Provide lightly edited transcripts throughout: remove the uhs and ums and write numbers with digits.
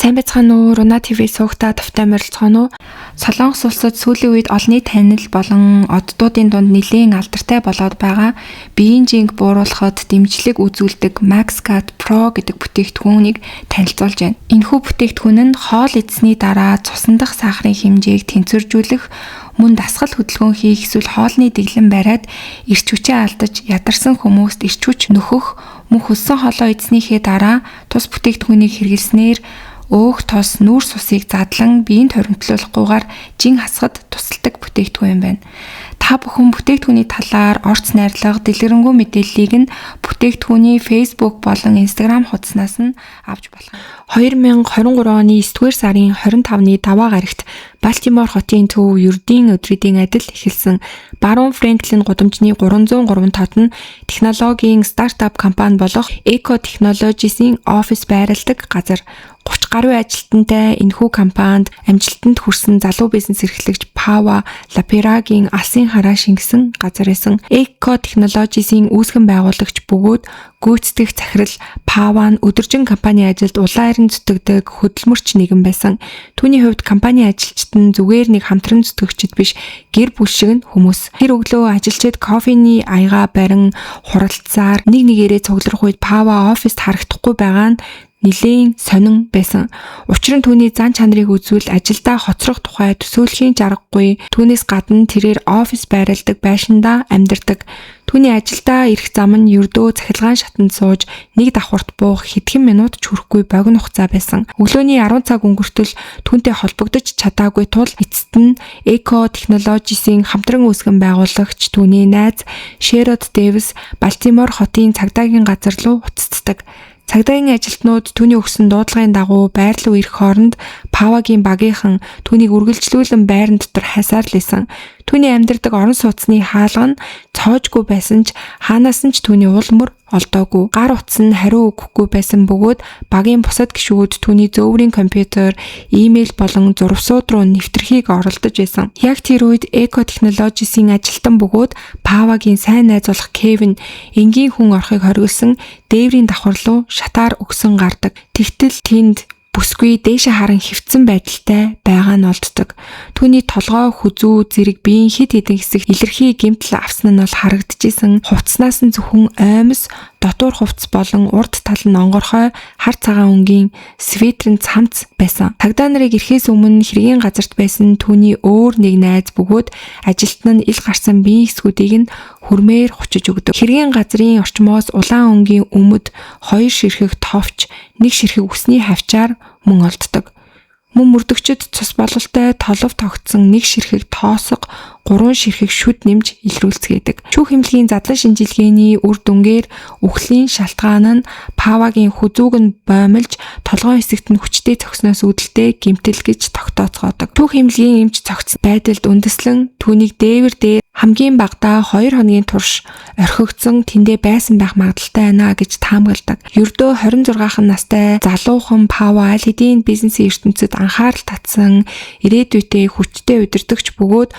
Сайн байцгаана уу? Руна ТV суугтаа тавтай морилцгаана уу? Солонгос улсад сүүлийн үед олонний танил болон оддуудын дунд нэлийн алдартай болоод байгаа биеийн жинг бууруулахад дэмжлэг үзүүлдэг MaxCut Pro гэдэг бүтээгдэхүүнийг танилцуулж байна. Энэхүү бүтээгдэхүүн нь хоол идсэний дараа цусан дахь сахарын хэмжээг тэнцвэржүүлэх, мөн дасгал хөдөлгөөн хийх эсвэл хоолны дэглэм бариад эрч хүчээ алдаж ядарсан хүмүүст эрч хүч нөхөх, мөн хөссөн хоолоо идснийхээ дараа тус бүтээгдэхүүнийг хэрэглэснээр өөх тос нүүр сусыг задлан биеийн торимтлуулахгүйгээр жин хасахад тусалдаг бүтээгдэхүүн юм байна. Та бүхэн бүтээгдэхүүний талаар орц найрлага, дэлгэрэнгүй мэдээллийг нь бүтээгдэхүүний Facebook болон Instagram хуудаснаас нь авч болох. 2023 оны 9-р сарын 25-ны 5 гарагт Балтимор хотын төв ердийн өдрийн адил эхэлсэн Баруун Франклин гудамжны 303 тод нь технологийн стартап компани болох Eco Technologies-ийн офис байрладаг газар. 30 гаруй ажилтнтай энэхүү компанид амжилтанд хүрсэн залуу бизнес эрхлэгч Пава Лапирагийн алсын хараа шингэсэн газар эсэн. Eco Technologies-ийн үүсгэн байгуулагч бөгөөд гүйцэтгэх захирал Пава нь өдөржин компани ажилд улаан зүтгэдэг хөдөлмөрч нэгэн байсан. Түүний хувьд компани ажилчид нь зүгээр нэг хамтран зүтгэгчд биш, гэр бүл шиг хүмүүс. Тэр өглөө ажилчид кофений аяга барин хуралцсаар нэг нэгээрээ цугларах үед Пава оффист харагдахгүй байгаа нь нилээн сонин байсан. Учир нь түүний зан чанарыг үзвэл ажилдаа хоцрох тухай төсөөлхийн жаргагүй. Түүнээс гадна тэрээр офис байрладаг байшиндаа амьдардаг. Түүний ажилдаа ирэх зам нь ердөө цахилгаан шатанд сууж нэг давхурт буух хэдхэн минут ч хүрэхгүй богино хугацаа байсан. Өглөөний 10 цаг өнгөртөл түүнтэй холбогдож чадаагүй тул эцэст нь Eco Technologies-ийн хамтран үүсгэн байгуулагч түүний найз Sherrod Davis Балтимор хотын цагдаагийн газар руу уцтдаг. Цагдаагийн ажилтнууд түүний өгсөн дуудлагын дагуу байр руу ирэх хооронд Павагийн багийнхан түүнийг үргэлжлүүлэн байран дотор хасаар лээсэн. Түүний амьдардаг орон сууцны хаалга нь цоожгүй байсан ч хаанаас нь ч түүний уул мөр олдоогүй. Гар утас нь хариу өгөхгүй байсан бөгөөд багийн бусад гишүүд түүний зөөврийн компьютер, имэйл болон зурвсууд руу нэвтрхийг оролдож байсан. Яг тэр үед Eco Technologies-ийн ажилтан бөгөөд Павагийн сайн найз болох Кевин энгийн хүн орохыг хориглосон дээврийн давхар руу шатаар өгсөн гардаг. Тэгтэл тэнд бүсгүй дээшээ харан хөвцөн байдалтай байгаа нь олддог. Түүний толгой, хүзүү, зэрэг биеийн хид хідэн хэсэг илэрхий гэмтэл авсан нь бол харагдчихсэн. Хувцснаас нь зөвхөн оймос, дотуур хувцс болон урд тал нь онгорхой хар цагаан өнгийн свитерн цамц байсан. Цагдаа нарыг ирэхээс өмнө хэргийн газарт байсан түүний өөр нэг найз бөгөөд ажилтан нь ил гарсан биеийн хэсгүүдийг нь хүрмээр хучиж өгдөг. Хэргийн газрын орчмоос улаан өнгийн өмд, 2 ширхэг товч, 1 ширхэг үсний хавчаар мөн олддог. Мөн мөрдөгчд цус бололтой толов тогтсон 1 ширхэг тоосго, 3 ширхэг шүд нэмж илрүүлцгээдэг. Шүүх эмнэлгийн задлан шинжилгээний үр дүнгээр үхлийн шалтгаан нь Павагийн хүзүүг нь боомлж толгойн хэсэгт нь хүчтэй цогсноос үүдэлтэй гэмтэл гэж тогтооцгоодог. Шүүх эмнэлгийн эмч цогц байдалд үндэслэн түүнийг дээвэр дээр хамгийн багадаа 2 хоногийн турш орхигдсон тэндээ байсан байх магадaltaй байна гэж таамагладаг. Ердөө 26 настай залуухан Пава аль хэдийн бизнесийн ертөнцид анхаарал татсан ирээдүйтэй хүчтэй удирдагч бөгөөд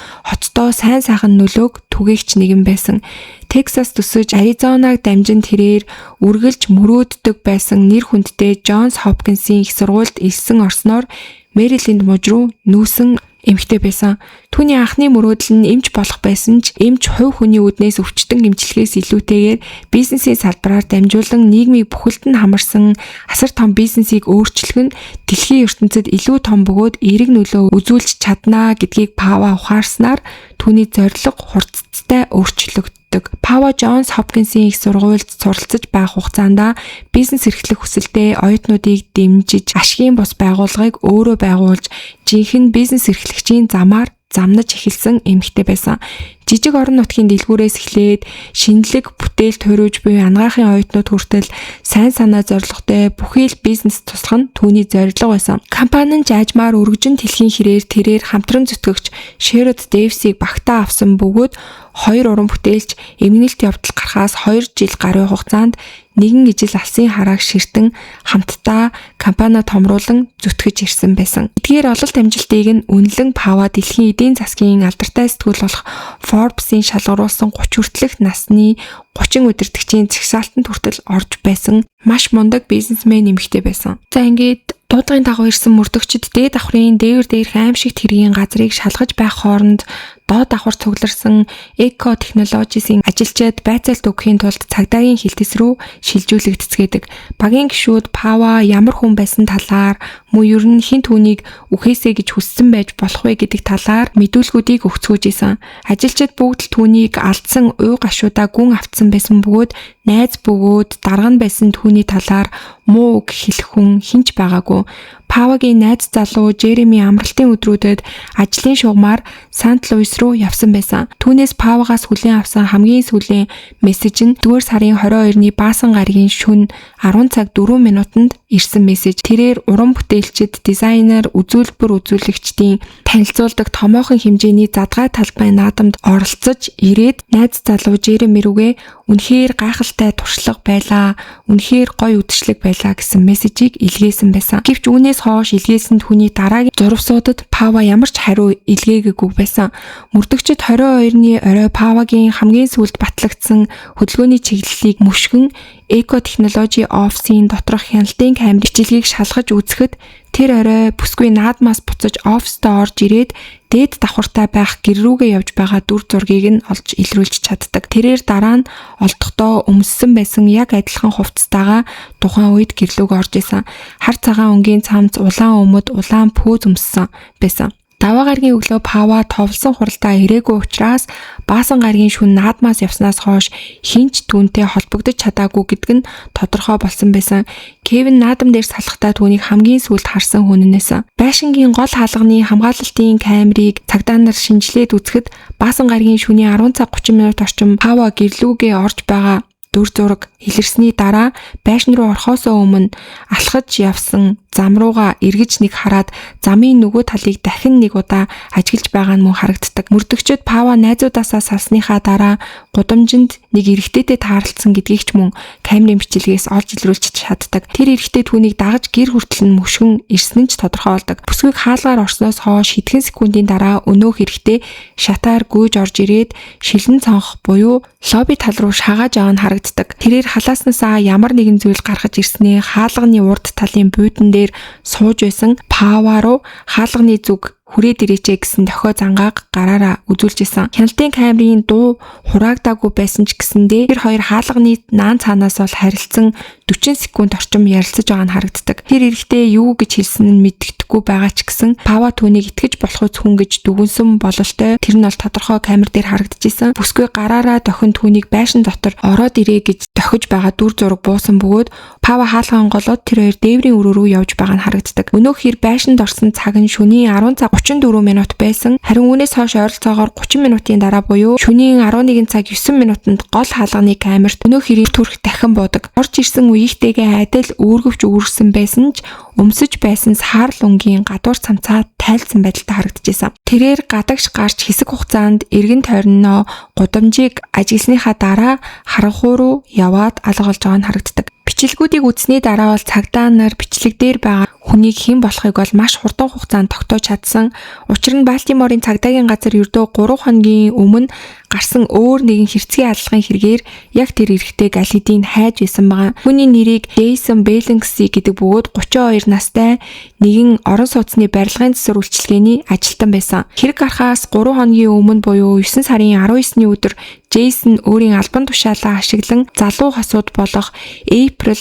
хотдоо сайн сайхан нөлөөг түгээгч нэгэн байсан. Texas төсөж Аризонаг дамжин тэрээр үргэлж мөрөөддөг байсан нэр хүндтэй Johns Hopkins-ийн их сургуульд элсэн орсноор Мэриленд муж руу нүүсэн эмэгтэй байсан. Түүний анхны мөрөөдөл нь эмч болох байсан ч эмч хувь хүний үднээс өвчтөн эмчилгээс илүүтэйгээр бизнесийн салбараар дамжуулан нийгмийг бүхэлд нь хамарсан асар том бизнесийг өөрчлөх нь дэлхийн ертөнцид илүү том бөгөөд эерэг нөлөө үзүүлж чаднаа гэдгийг Пава ухаарснаар түүний зорилго хурцтай өөрчлөгддөг. Пава Johns Hopkins-ийн их сургуульд суралцж байх хугацаанд бизнес эрхлэх хүсэлтэй оюутнуудыг дэмжиж, ашигын бус байгууллагыг өөрөө байгуулж, жинхэнэ бизнес эрхлэгчийн замаар замнаж эхэлсэн эмэгтэй байсан. Жижиг орон нутгийн дэлгүүрээс эхлээд шинэлэг бүтээл төрөөж буй анагаахын оюутнууд хүртэл сайн санаа зорилготой бүхий л бизнес туслах нь түүний зорилго байсан. Компани нь жаажмаар өргөжин дэлхийн хэрээр тэрээр хамтран зүтгэгч Sherrod Davis-ийг багтаа авсан бөгөөд 2 уран бүтээлч эмгэнэлт явдал гарахаас 2 жил гаруй хугацаанд нэгэн ижил алсын харааг ширтэн хамтдаа компани томруулан зүтгэж ирсэн байсан. Эдгээр ололт амжилтыг нь үнэлэн Пава дэлхийн эдийн засгийн алдартай сэтгүүл болох Forbes-ийн шалгаруулсан 30 хүртэлх насны 30 удирдагчийн зэгсаалтанд хүртэл орж байсан маш мундаг бизнесмен эмэгтэй байсан. За ингээд Дуудлагын дагуу ирсэн мөрдөгчид дээд давхрын дээвэр дээрх аимшигт хэргийн газрыг шалгаж байх хооронд доод давхар цугларсан эко технологийн ажилчид байцаалт өгөхийн тулд цагдаагийн хилтэс рүү шилжүүлэгдэцгээдэг. Багийн гишүүд Пава ямар хүн байсан талаар мөн ер нь хэн түүнийг үхээсэй гэж хүссэн байж болох вэ гэдэг талаар мэдүүлгүүдийг өгцгөөж исэн. Ажилчид бүгд л түүнийг алдсан уй гашуудаа гүн автсан байсан бөгөөд найз бөгөөд дарга нь байсан түүний талаар муу үг хэлэх хүн хинч байгаагүй. Павагийн найз залуу Жереми амралтын өдрүүдэд ажлын шугамар Сант Луис руу явсан байсан. Түүнээс Павагаас хүлээн авсан хамгийн сүүлийн мессеж нь 4 сарын 22-ны Баасан гаригийн шөнө 10 цаг 4 минутанд ирсэн мессеж. Тэрээр уран бүтээлчид, дизайнер, үзүүлэгчдийн танилцуулдаг томоохон хэмжээний задгай талбай наадамд оролцож ирээд найз залуу Жереми рүүгээ үнэхээр гайхалтай туршлага байлаа, үнэхээр гоё үдшилэг байлаа гэсэн мессежийг илгээсэн байсан. Гэвч үүнээс хойш илгээсэн түүний дараагийн зурвсуудад Пава ямар ч хариу илгээгээгүй байсан. Мөрдөгчид 22-ны орой Павагийн хамгийн сүүлд батлагдсан хөдөлгөөний чиглэлийг мөшгөн эко технологи офисын доторх хяналтын камерын бичлэгийг шалгаж үзэхэд тэр орой бүсгүй наадмаас буцаж оффистоо орж ирээд дээд давхартай байх гэр рүүгээ явж байгаа дүр зургийг нь олж илрүүлж чаддаг. Тэрээр дараа нь олдохдоо өмссөн байсан яг адилхан хувцастайгаа тухайн үед гэрлүүг орж исэн. Хар цагаан өнгийн цамц, улаан өмд, улаан пүүз өмссөн байсан. Даваа гарагийн өглөө Пава товлсон хуралдаа ирээгүй учраас Баасан гарагийн шөнө наадмаас явснаас хойш хинч түүнтэй холбогдож чадаагүй гэдг нь тодорхой болсон байсан. Кевин наадам дээр салахтаа түүнийг хамгийн сүүлд харсан хүннээс. Байшингийн гол хаалганы хамгаалалтын камерыг цагдаа нар шинжилээд үзэхэд Баасан гарагийн шөнийн 10 цаг 30 минут орчим Пава гэрлүүгээ орж байгаа дүр зураг илэрсний дараа байшин руу орохоосоо өмнө алхаж явсан зам руугаа эргэж нэг хараад замын нөгөө талыг дахин нэг удаа ажиглаж байгаа нь мөн харагддаг. Мөрдөгчд Пава найзуудаасаа салсныхаа дараа гудамжинд нэг эрэгтэйтэй тааралцсан гэдгийг ч мөн камерын бичлэгээс олж илрүүлж чаддаг. Тэр эрэгтэй түүнийг дагаж гэр хүртэл нь мөшгөн ирсэн нь ч тодорхой болдог. Бүсгүйг хаалгаар орсноос хойш хэдхэн секундын дараа өнөөх эрэгтэй шатаар гүйж орж ирээд шилэн цонх буюу лобби тал руу шагааж байгаа нь харагддаг. Тэрээр халааснасаа ямар нэгэн зүйл гаргаж ирснээ хаалганы урд талын буудан дээр сууж байсан Пава руу хаалганы зүг хүрээд ирээчээ гэсэн дохио зангааг гараараа үзүүлж исэн. Хяналтын камерын дуу хураагдаагүй байсан ч гэсэндээ тэр хоёр хаалганы наан цаанаас бол харилцсан 40 секунд орчим ярилцаж байгаа нь харагддаг. Тэр эрэхтэй юу гэж хэлсэн нь мэддэхгүй байгаа ч гэсэн Пава түүнийг итгэж болох хүн гэж дүгнсэн бололтой тэр нь бол тодорхой камер дээр харагдчихсэн. Бүсгүй гараараа дохин түүнийг байшин дотор ороод ирээ гэж дохиж байгаа дүр зураг буусан бөгөөд Пава хаалгаа онголоод тэр хоёр дээврийн өрөө рүү явж байгаа нь харагддаг. Өнөөхөр байшинд орсон цаг нь шөнийн 10 цаг 34 минут байсан. Харин үүнээс хойш ойролцоогоор 30 минутын дараа буюу шөнийн 11 цаг 9 минутанд гол хаалганы камерт өнөөхөр төрх дахин буудаг. Орж ирсэн үеийнхтэйгээ адил үүргэвч үүрсэн байсан ч өмсөж байсан саарл өнгийн гадуур цамцаа тайлсан байдалтай харагдчихсан. Тэрээр гадагш гарч хэсэг хугацаанд эргэн тойрноо гудамжийг ажигласныхаа дараа харанхуй руу яваад алга болж байгаа нь харагддаг. Бичлэгүүдийг үзсний дараа бол цагдаа нар бичлэг дээр байгаа хүнийг хэн болохыг бол маш хурдан хугацаанд тогтоож чадсан. Учир нь Балтиморын цагдаагийн газар ердөө 3 хоногийн өмнө гарсан өөр нэгэн хэрцгий аллагын хэрэгээр яг тэр эрэгтэйг аль хэдийн хайж исэн байгаа. Түүний нэрийг Джейсон Беллингси гэдэг бөгөөд 32 настай нэгэн орон сууцны барилгын засвар үйлчилгээний ажилтан байсан. Хэрэг гарахаас 3 хоногийн өмнө буюу 9 сарын 19-ний өдөр Джейсон өөрийн албан тушаалаа ашиглан залуу хасууд болох April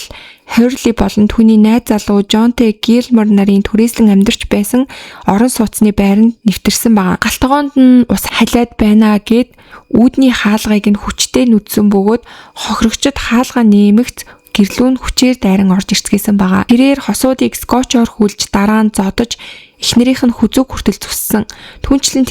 Hurley болон түүний найз залуу Jonte Gilmore нарын түрээслэн амьдарч байсан орон сууцны байранд нэвтэрсэн байгаа. Галтгоонд нь ус халиад байна гэд үүдний хаалгыг нь хүчтэй нүдсэн бөгөөд хохирогчд хаалгаа нэмэгц гэрлүүн хүчээр дайран орж ирцгээсэн байгаа. Тэрээр хосуудыг скотчоор хүлж дараа нь зодож эхнэрийнх нь хүзүүг хүртэл зүссэн. Түүнчлэн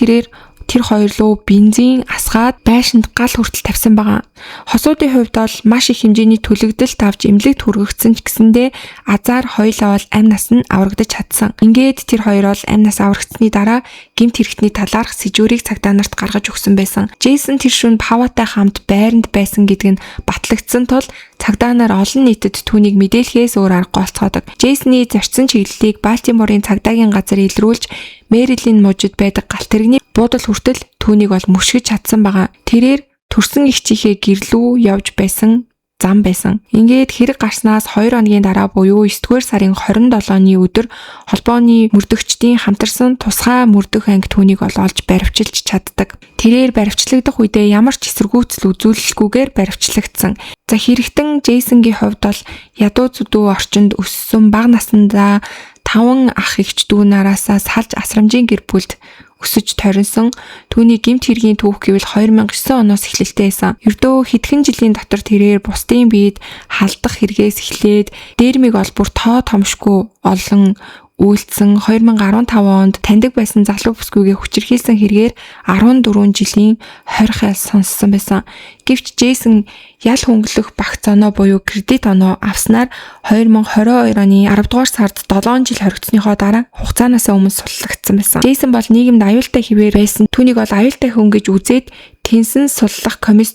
тэр хоёр руу бензин асгаад байшинд гал хүртэл тавьсан байгаа. Хосуудын хувьд бол маш их хэмжээний төлөгдөлт авч эмнэлэгт хүргэгдсэн ч гэсэндээ азар хоёлаа бол амь нас нь аврагдаж чадсан. Ингээд тэр хоёр бол амь нас аврагдсны дараа гэмт хэрэгтний талаарх сэжүүрийг цагдаа нарт гаргаж өгсөн байсан. Джейсон тэр шөнө Паватай хамт байранд байсан гэдэг нь батлагдсан тул цагдаа нар олон нийтэд түүнийг мэдээлэхээс өөр аргагүй болцоодог. Джейсоны зорьсон чиглэлийг Балтиморын цагдаагийн газар илрүүлж Мэрилин мужид байдаг галт тэрэгний буудал хүртэл түүнийг бол мөшгөж чадсан байгаа. Тэрээр төрсөн их чихээ гэрлүү явж байсан зам байсан. Ингээд хэрэг гарснаас 2 хоногийн дараа буюу 9-р сарын 27-ны өдөр холбооны мөрдөгчдийн хамтарсан тусгай мөрдөх анги түүнийг олж баривчилж чаддаг. Тэрээр баривчлагдах үедээ ямар ч эсэргүүцэл үзүүлэлгүйгээр баривчлагдсан. За хэрэгтэн Джейсонгийн хувьд бол ядуу зүдүү орчинд өссөн бага насндаа 5 ах эгч дүү нараасаа салж асрамжийн гэр бүлд өсөж торинсон. Түүний гэмт хэргийн түүх гэвэл 2009 оноос эхлэлтэй байсан. Ердөө хэдхэн жилийн дотор тэрээр бусдын биед халдах хэрэгээс эхлээд дээрмиг ол бүр тоо томшгүй олон үйлдсэн. 2015 онд таньдаг байсан залуу бүсгүйгээ хүчирхийлсэн хэрэгээр 14 жилийн хорих ял сонссон байсан. Гэвч Джейсон ял хөнгөлөх багц оноо буюу кредит оноо авснаар 2022 оны 10 дугаар сард 7 жил хоригдсныхоо дараа хугацаанаас өмнө суллагдсан байсан. Джейсон бол нийгэмд аюултай хിവэр байсан. Түүнийг бол аюултай хүн гэж үзээд тэнсэн суллах комисс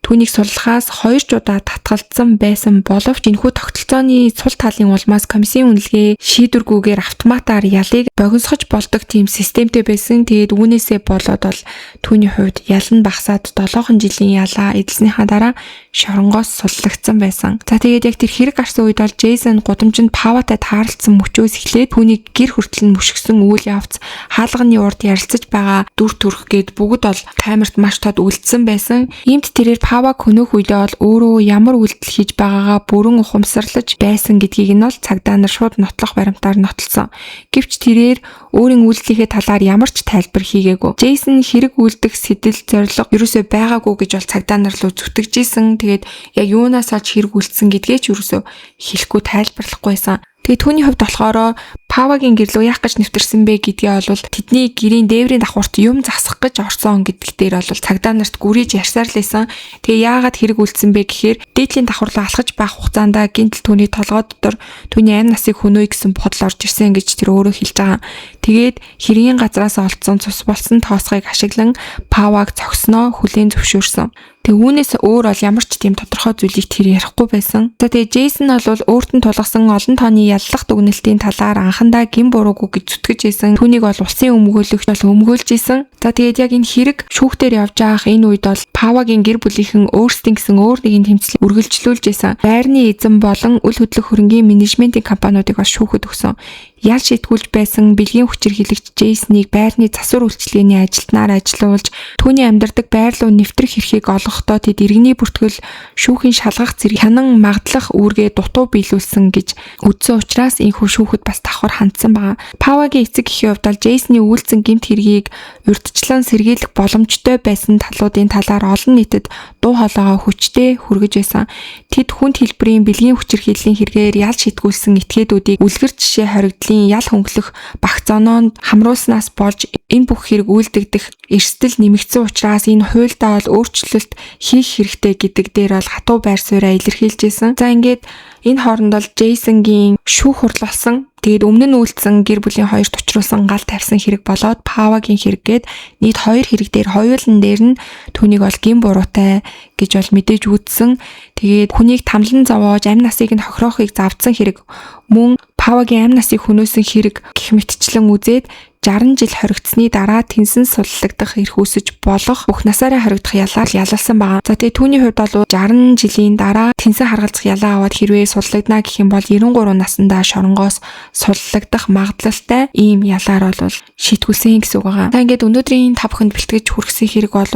түүнийг суллахаас 2 удаа татгалзсан байсан боловч энэхүү тогтолцооны сул талын улмаас комиссийн үнэлгээ шийдвэргүйгээр автоматар ялыг богиносгож болдог тийм системтэй байсан. Тэгээд үүнээсээ болоод бол түүний хувьд ял нь багасаад 7 жилийн ялаа эдэлснийхаа дараа шоронгоос суллагдсан байсан. За тэгээд яг тэр хэрэг гарсан үед бол Джейсон гудамжинд Паватай таарлцсан мөчөөс эхлээд түүнийг гэр хүртэл нь мөшгсөн үйл явц хаалганы урд ярилцаж байгаа дүр төрх гээд бүгд бол камерт маш тод үлдсэн байсан. Иймд тэрээр Паваг хөнөөх үедээ бол өөрөө ямар үйлдэл хийж байгаагаа бүрэн ухамсарлаж байсан гэдгийг нь бол цагдаа нар шууд нотлох баримтаар нотолсон. Гэвч тэрээр өөрийн үйлдэлийнхээ талаар ямар ч тайлбар хийгээгүй. Джейсон хэрэг үйлдэх сэтэл зорилго ерөөсөө байгаагүй гэж бол цагдаа нар руу зүтгэжсэн. Тэгээд яг юунаас олж хэрэг үйлдсэн гэдгээ ч ерөөсөө хэлэхгүй тайлбарлахгүй байсан. Тэгээ түүний хувьд болохоор Павагийн гэр рүү яах гэж нэвтэрсэн бэ гэдгээ бол тэдний гэрийн дээврийн давхурт юм засах гэж орсон гэдэг дээр бол цагдаа нарт гүрийж ярьсаар л байсан. Тэгээ яагаад хэрэг үйлдсэн бэ гэхээр дээдлийн давхар руу алхаж байх хугацаанд гинтл түүний толгой дотор түүний амь насыг хөнөөе гэсэн бодол орж ирсэн гэж тэр өөрөө хэлж байгаа. Тэгээд хэргийн газраас олдсон цус болсон тоосгыг ашиглан Паваг цогсноо хүлээн зөвшөөрсөн. Тэгээ үүнээс өөр бол ямар ч тийм тодорхой зүйлийг тэр ярихгүй байсан. За тэгээ Джейсон бол өөрт нь тулгасан олон тооны яллах дүгнэлтийн талаар анхандаа гин буруугүй гэж зүтгэж байсан. Түүнийг бол улсын өмгөөлөгч бол өмгөөлж исэн. За тэгээд яг энэ хэрэг шүүхтэр явж байгаах энэ үед бол Павагийн гэр бүлийнхэн өөрсдийн гэсэн өөр нэгэн тэмцэл үргэлжлүүлж исэн. Байрны эзэн болон үл хөдлөх хөрөнгийн менежментийн компаниудыг бас шүүхэд өгсөн. Ял шийтгүүлж байсан бэлгийн хүчирхийлэгч Джейсоныг байрны засвар үйлчилгээний ажилтнаар ажилуулж түүний амьдардаг байр руу нэвтрэх эрхийг олгохдоо тэд иргэний бүртгэл шүүхийн шалгах зэрэг хянан магадлах үүргээ дутуу биелүүлсэн гэж үзсэн учраас энэхүү шүүхэд бас давхар хандсан байна. Павагийн эцэг эхийн хувьд Джейсоны үйлцэн гэмт хэргийг урьдчилан сэргийлэх боломжтой байсан талуудын талаар олон нийтэд дуу хоолойгоо хүчтэй хүргэж байсан. Тэд хүнд хэлбэрийн бэлгийн хүчирхийллийн хэрэгээр ял шийтгүүлсэн этгээдүүдийг үлгэр жишээ хоригдлын ял хөнгөлөх багц оноонд хамруулснаас болж энэ бүх хэрэг үйлдэгдэх эрсдэл нэмэгдсэн учраас энэ хуульдаа бол өөрчлөлт хийх хэрэгтэй гэдэг дээр бол хатуу байр сууриа илэрхийлжсэн. За ингээд энэ хооронд бол Джейсонгийн шүүх хурал болсон. Тэгээд өмнө нь үйлдсэн гэр бүлийн хоёрт учруулсан гал тавьсан хэрэг болоод Павагийн хэрэг гээд нийт 2 хэрэг дээр хоёулан дээр нь түүнийг бол гин буруутай гэж бол мэдээж үзсэн. Тэгээд хүнийг тамлан зовоож амь насыг нь хохироохыг завдсан хэрэг мөн Павагийн амь насыг хөнөөсөн хэрэг гэх мэтчлэн үзээд 60 жил хоригдсны дараа тэнсэн суллагдах эрх үүсэж болох бүх насаараа хоригдох ялаар ялалсан байна. За тэгээ түүний хувьд бол 60 жилийн дараа тэнсэн харгалзах ялаа аваад хэрвээ суллагдана гэх юм бол 93 наснда шоронгоос суллагдах магадлалтай ийм ялаар бол шийтгүүлсэн гэсэн үг байгаа. За ингээд өнөөдрийн 5 хүнд бэлтгэж хүргэсэн хэрэг бол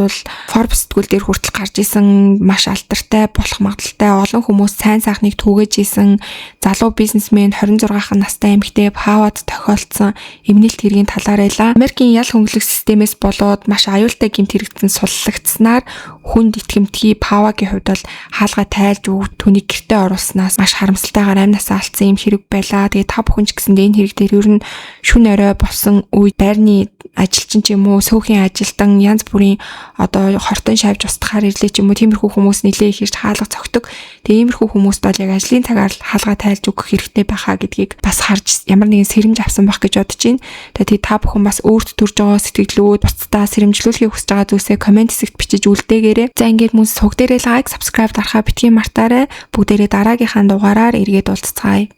Forbes сэтгүүл дээр хүртэл гарч исэн маш алдартай болох магадлалтай олон хүмүүс сайн сайхныг түгэж исэн залуу бизнесмен 26 настай эмэгтэй Павад тохиолдсон эмнэлт хэргийн талаар байлаа. Америкийн ял хөнгөлөх системээс болоод маш аюултай гэмт хэрэгцэн суллагдсанаар хүнд итгэмтгий Павагийн хувьд бол хаалга тайлж өгд түүний гэртээ оруулснаас маш харамсалтайгаар амь насаа алдсан юм хэрэг байлаа. Тэгээ та бүхэн ч гэсэндээ энэ хэрэг дээр ер нь шүн орой болсон үед байрны ажилчин ч юм уу сөөхөн ажилтан янз бүрийн одоо хортон шавж устгахаар ирлээ ч юм уу тиймэрхүү хүмүүс нэлээ их ирж хаалга цогтөг. Тэгээ иймэрхүү хүмүүст бол яг ажлын цагаар л хаалга тайлж өгөх хэрэгтэй байхаа гэдгийг бас харж ямар нэгэн сэрэмж авсан байх гэж бодож байна. Тэгээ та бүхэн бас өөрт төрж байгаа сэтгэлдлүүд бусдаа сэрэмжлүүлэхийг хүсэж байгаа зүйлсээ комент хэсэгт бичиж үлдээгээрэй. За ингээд мөн сувг дээрээ лайк, subscribe дарахаа битгий мартаарай. Бүгдээрээ дараагийнхаа дугаараар эргээд уулзцаая.